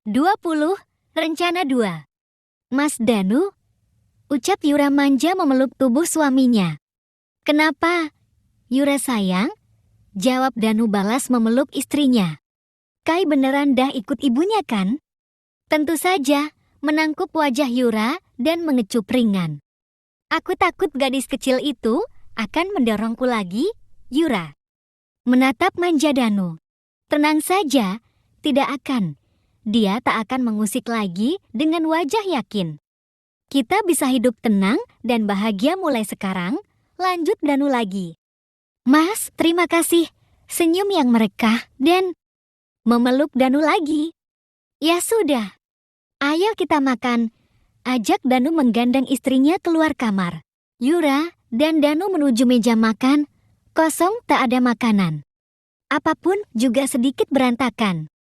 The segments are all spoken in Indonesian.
20. Rencana 2. Mas Danu, ucap Yura manja memeluk tubuh suaminya. Kenapa? Yura sayang, jawab Danu balas memeluk istrinya. Kai beneran dah ikut ibunya kan? Tentu saja, menangkup wajah Yura dan mengecup ringan. Aku takut gadis kecil itu akan mendorongku lagi, Yura. Menatap manja Danu. Tenang saja, tidak akan. Dia tak akan mengusik lagi dengan wajah yakin. Kita bisa hidup tenang dan bahagia mulai sekarang, lanjut Danu lagi. Mas, terima kasih. Senyum yang merekah dan memeluk Danu lagi. Ya sudah, ayo kita makan. Ajak Danu menggandeng istrinya keluar kamar. Yura dan Danu menuju meja makan. Kosong, tak ada makanan. Apapun juga sedikit berantakan.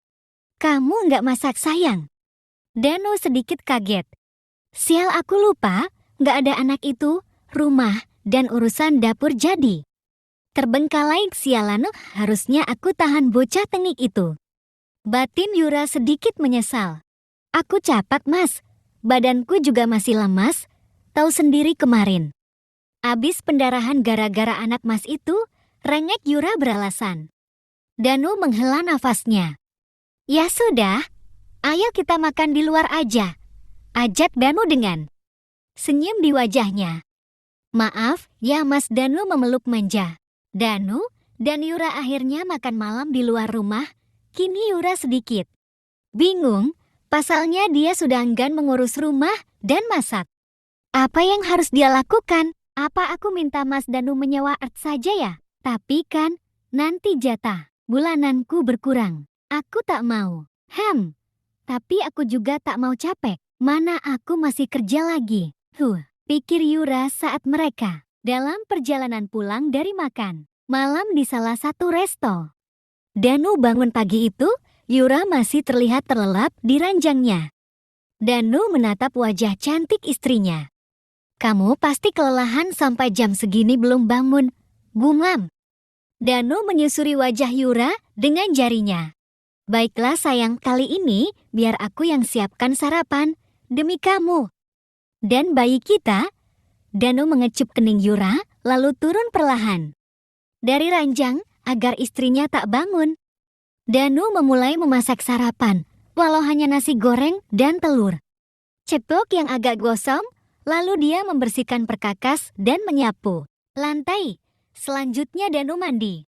Kamu nggak masak sayang? Danu sedikit kaget. Sial, aku lupa, nggak ada anak itu, rumah, dan urusan dapur jadi. Terbengkalai sialan, harusnya aku tahan bocah tengik itu. Batin Yura sedikit menyesal. Aku capat mas, badanku juga masih lemas, tahu sendiri kemarin. Abis pendarahan gara-gara anak mas itu, rengek Yura beralasan. Danu menghela nafasnya. Ya sudah, ayo kita makan di luar aja. Ajak Danu dengan senyum di wajahnya. Maaf ya Mas, Danu memeluk manja. Danu dan Yura akhirnya makan malam di luar rumah. Kini Yura sedikit bingung, pasalnya dia sudah enggan mengurus rumah dan masak. Apa yang harus dia lakukan? Apa aku minta Mas Danu menyewa art saja ya? Tapi kan, nanti jatah bulananku berkurang. Aku tak mau. Tapi aku juga tak mau capek. Mana aku masih kerja lagi. Pikir Yura saat mereka dalam perjalanan pulang dari makan malam di salah satu resto. Danu bangun pagi itu, Yura masih terlihat terlelap di ranjangnya. Danu menatap wajah cantik istrinya. Kamu pasti kelelahan sampai jam segini belum bangun. Gumam. Danu menyusuri wajah Yura dengan jarinya. Baiklah sayang, kali ini biar aku yang siapkan sarapan demi kamu dan bayi kita. Danu mengecup kening Yura lalu turun perlahan dari ranjang agar istrinya tak bangun. Danu memulai memasak sarapan, walau hanya nasi goreng dan telur ceplok yang agak gosong. Lalu dia membersihkan perkakas dan menyapu lantai. Selanjutnya Danu mandi.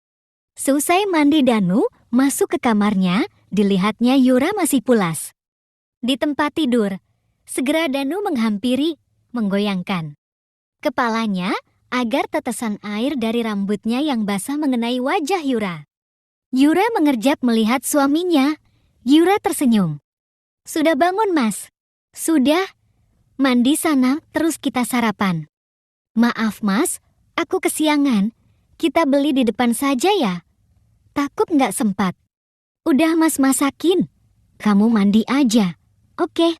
Selesai mandi, Danu masuk ke kamarnya, dilihatnya Yura masih pulas di tempat tidur. Segera Danu menghampiri, menggoyangkan kepalanya agar tetesan air dari rambutnya yang basah mengenai wajah Yura. Yura mengerjap melihat suaminya. Yura tersenyum. Sudah bangun mas? Sudah. Mandi sana, terus kita sarapan. Maaf mas, aku kesiangan. Kita beli di depan saja ya. Takut nggak sempat. Udah mas masakin. Kamu mandi aja. Oke.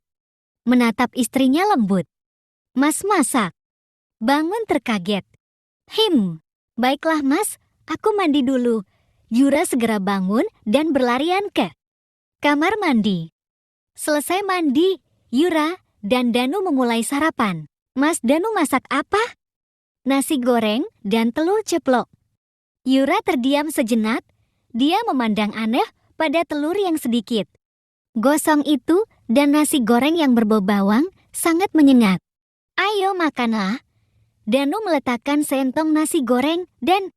Menatap istrinya lembut. Mas masak. Bangun terkaget. Baiklah mas, aku mandi dulu. Yura segera bangun dan berlarian ke kamar mandi. Selesai mandi, Yura dan Danu memulai sarapan. Mas Danu masak apa? Nasi goreng dan telur ceplok. Yura terdiam sejenak. Dia memandang aneh pada telur yang sedikit gosong itu dan nasi goreng yang berbau bawang sangat menyengat. Ayo makanlah. Danu meletakkan sentong nasi goreng dan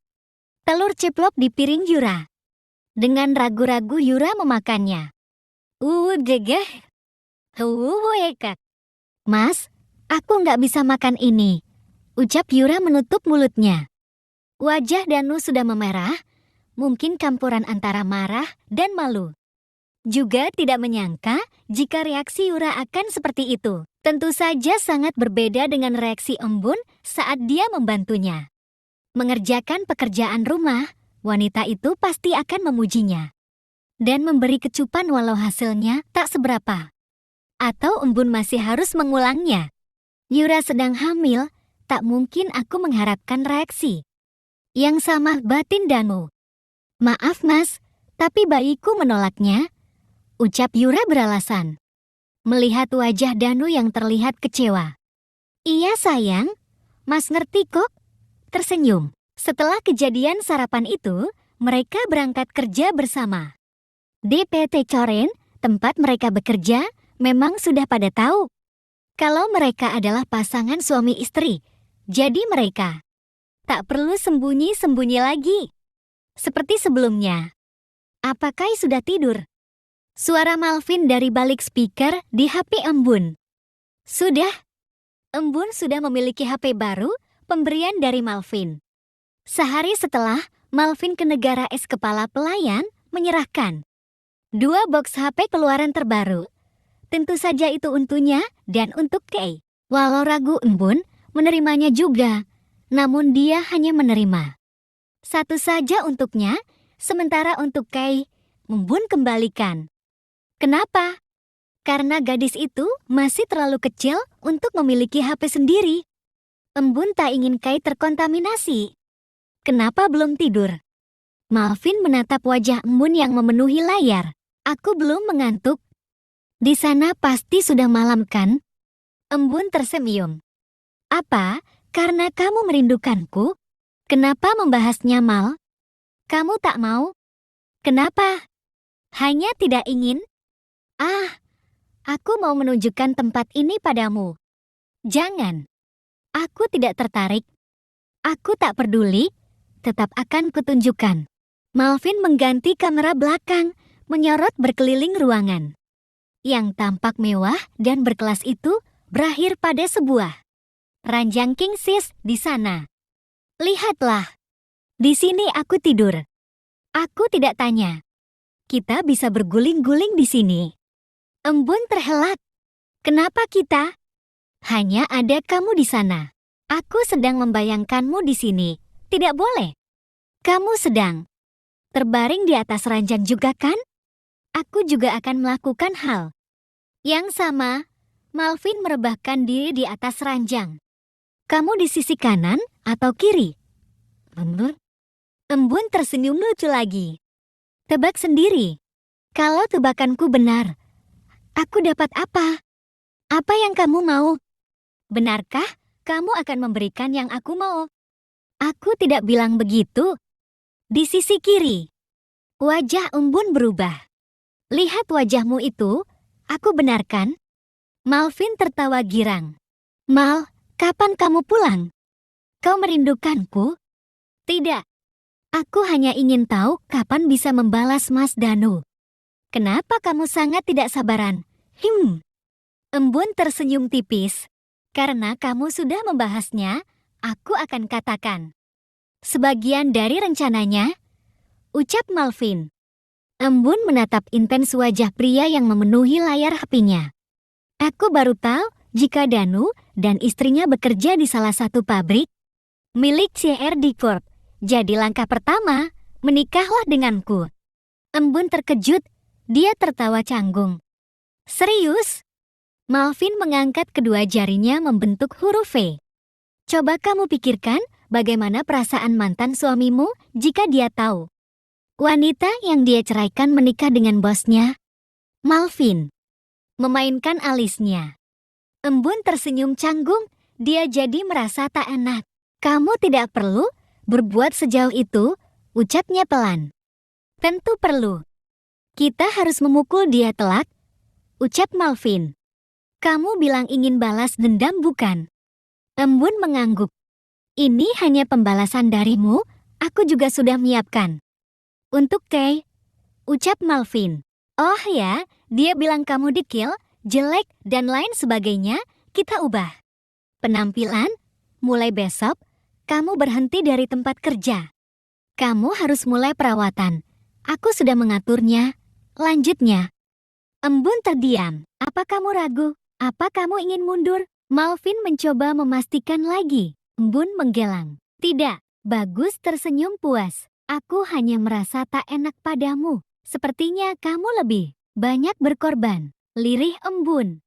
telur ceplok di piring Yura. Dengan ragu-ragu Yura memakannya. Gegeh. Ekat. Mas, aku nggak bisa makan ini. Ucap Yura menutup mulutnya. Wajah Danu sudah memerah. Mungkin campuran antara marah dan malu. Juga tidak menyangka jika reaksi Yura akan seperti itu. Tentu saja sangat berbeda dengan reaksi embun saat dia membantunya mengerjakan pekerjaan rumah. Wanita itu pasti akan memujinya dan memberi kecupan walau hasilnya tak seberapa. Atau embun masih harus mengulangnya. Yura sedang hamil, tak mungkin aku mengharapkan reaksi yang sama, batin Danu. Maaf mas, tapi bayiku menolaknya. ucap Yura beralasan. Melihat wajah Danu yang terlihat kecewa. Iya sayang, Mas ngerti kok. Tersenyum. Setelah kejadian sarapan itu, mereka berangkat kerja bersama. Di PT Coren, tempat mereka bekerja, memang sudah pada tahu kalau mereka adalah pasangan suami istri. Jadi mereka tak perlu sembunyi-sembunyi lagi. Seperti sebelumnya. Apa Kai sudah tidur? Suara Malvin dari balik speaker di HP Embun. Sudah. Embun sudah memiliki HP baru, pemberian dari Malvin. Sehari setelah, Malvin ke negara es kepala pelayan, menyerahkan 2 box HP keluaran terbaru. Tentu saja itu untuknya dan untuk Kay. Walau ragu Embun, menerimanya juga. Namun dia hanya menerima satu saja untuknya, sementara untuk Kay, Embun kembalikan. Kenapa? Karena gadis itu masih terlalu kecil untuk memiliki HP sendiri. Embun tak ingin Kay terkontaminasi. Kenapa belum tidur? Malvin menatap wajah Embun yang memenuhi layar. Aku belum mengantuk. Di sana pasti sudah malam kan? Embun tersenyum. Apa? Karena kamu merindukanku? Kenapa membahasnya, Mal? Kamu tak mau? Kenapa? Hanya tidak ingin? Aku mau menunjukkan tempat ini padamu. Jangan. Aku tidak tertarik. Aku tak peduli. Tetap akan kutunjukkan. Malvin mengganti kamera belakang, menyorot berkeliling ruangan. Yang tampak mewah dan berkelas itu berakhir pada sebuah ranjang king size di sana. Lihatlah. Di sini aku tidur. Aku tidak tanya. Kita bisa berguling-guling di sini. Embun terhelat. Kenapa kita? Hanya ada kamu di sana. Aku sedang membayangkanmu di sini. Tidak boleh. Kamu sedang terbaring di atas ranjang juga kan? Aku juga akan melakukan hal yang sama. Malvin merebahkan diri di atas ranjang. Kamu di sisi kanan atau kiri? Embun tersenyum lucu lagi. Tebak sendiri. Kalau tebakanku benar, aku dapat apa? Apa yang kamu mau? Benarkah kamu akan memberikan yang aku mau? Aku tidak bilang begitu. Di sisi kiri. Wajah Embun berubah. Lihat wajahmu itu, aku benarkan? Malvin tertawa girang. Mal, kapan kamu pulang? Kau merindukanku? Tidak. Aku hanya ingin tahu kapan bisa membalas Mas Danu. Kenapa kamu sangat tidak sabaran? Embun tersenyum tipis. Karena kamu sudah membahasnya, aku akan katakan sebagian dari rencananya, ucap Malvin. Embun menatap intens wajah pria yang memenuhi layar HP-nya. Aku baru tahu jika Danu dan istrinya bekerja di salah satu pabrik milik CRD Corp. Jadi langkah pertama, menikahlah denganku. Embun terkejut, dia tertawa canggung. Serius? Malvin mengangkat kedua jarinya membentuk huruf V. Coba kamu pikirkan bagaimana perasaan mantan suamimu jika dia tahu wanita yang dia ceraikan menikah dengan bosnya. Malvin memainkan alisnya. Embun tersenyum canggung, dia jadi merasa tak enak. Kamu tidak perlu berbuat sejauh itu, ucapnya pelan. Tentu perlu. Kita harus memukul dia telak, ucap Malvin. Kamu bilang ingin balas dendam bukan? Embun mengangguk. Ini hanya pembalasan darimu, aku juga sudah menyiapkan. Untuk Kay, ucap Malvin. Oh ya, dia bilang kamu dekil, jelek, dan lain sebagainya, kita ubah penampilan, mulai besok, kamu berhenti dari tempat kerja. Kamu harus mulai perawatan. Aku sudah mengaturnya. Lanjutnya. Embun terdiam. Apa kamu ragu? Apa kamu ingin mundur? Malvin mencoba memastikan lagi. Embun menggelang. Tidak. Bagus tersenyum puas. Aku hanya merasa tak enak padamu. Sepertinya kamu lebih banyak berkorban. Lirih Embun.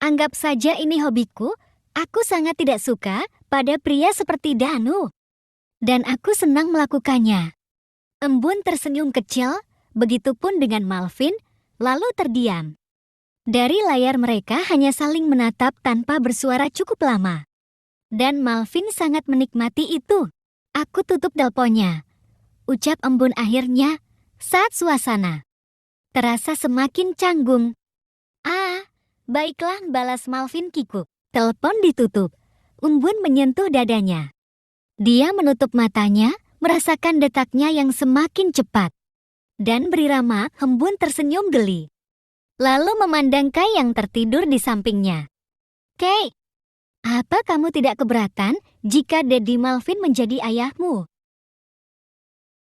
Anggap saja ini hobiku. Aku sangat tidak suka pada pria seperti Danu. Dan aku senang melakukannya. Embun tersenyum kecil, begitupun dengan Malvin. lalu terdiam. Dari layar mereka hanya saling menatap tanpa bersuara cukup lama. Dan Malvin sangat menikmati itu. Aku tutup teleponnya. Ucap embun akhirnya saat suasana terasa semakin canggung. Ah, baiklah, balas Malvin kikuk. Telepon ditutup. Embun menyentuh dadanya. Dia menutup matanya, merasakan detaknya yang semakin cepat. Dan berirama, Embun tersenyum geli. Lalu memandang Kai yang tertidur di sampingnya. Kai, apa kamu tidak keberatan jika Daddy Malvin menjadi ayahmu?